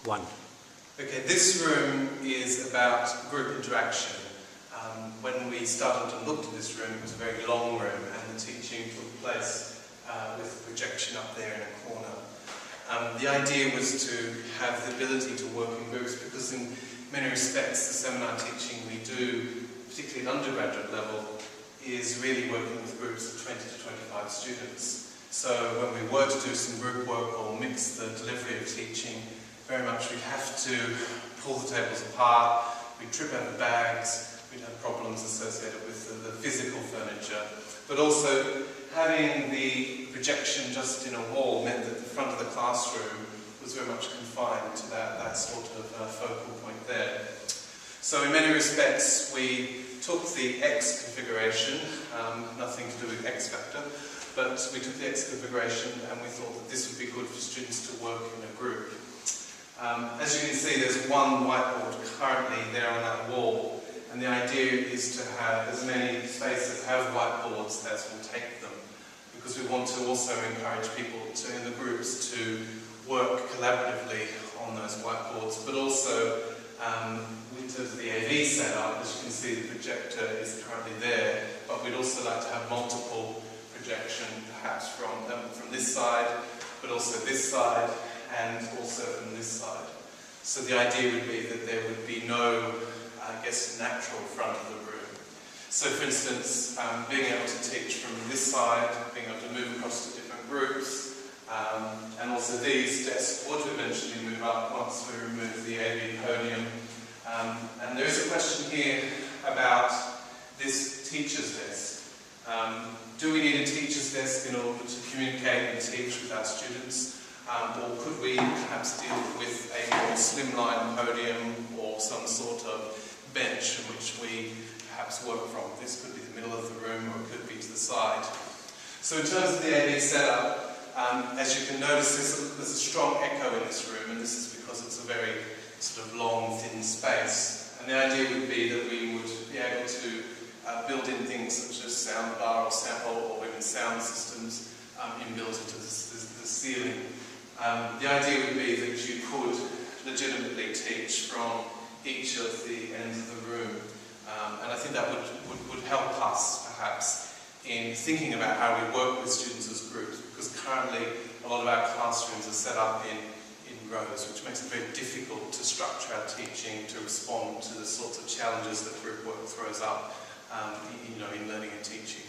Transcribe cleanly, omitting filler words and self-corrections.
1. Okay, this room is about group interaction. When we started to look at this room, it was a very long room, and the teaching took place with a projection up there in a corner. The idea was to have the ability to work in groups, because in many respects the seminar teaching we do, particularly at undergraduate level, is really working with groups of 20 to 25 students. So when we were to do some group work or mix the delivery of teaching, very much we'd have to pull the tables apart, we'd trip over bags, we'd have problems associated with the physical furniture. But also, having the projection just in a wall meant that the front of the classroom was very much confined to that sort of focal point there. So in many respects, we took the X configuration, nothing to do with X factor, but we took the X configuration and we thought that this would be good for students to work in a group. As you can see, there's one whiteboard currently there on that wall, and the idea is to have as many spaces have whiteboards as will take them, because we want to also encourage people in the groups to work collaboratively on those whiteboards, but also in terms of the AV setup, as you can see, the projector is currently there, but we'd also like to have multiple projection, perhaps from this side, but also this side, and also from this side. So the idea would be that there would be no, I guess, natural front of the room. So for instance, being able to teach from this side, being able to move across to different groups, and also these desks would eventually move up once we remove the AV podium. And there is a question here about this teacher's desk. Do we need a teacher's desk in order to communicate and teach with our students? Or could we perhaps deal with a more slimline podium or some sort of bench from which we perhaps work from? This could be the middle of the room, or it could be to the side. So in terms of the AV setup, as you can notice, there's a strong echo in this room, and this is because it's a very sort of long, thin space. And the idea would be that we would be able to build in things such as soundbar or sound hole, or even sound systems inbuilt into the ceiling. The idea would be that you could legitimately teach from each of the ends of the room. And I think that would help us, perhaps, in thinking about how we work with students as groups, because currently a lot of our classrooms are set up in rows, which makes it very difficult to structure our teaching to respond to the sorts of challenges that group work throws up in learning and teaching.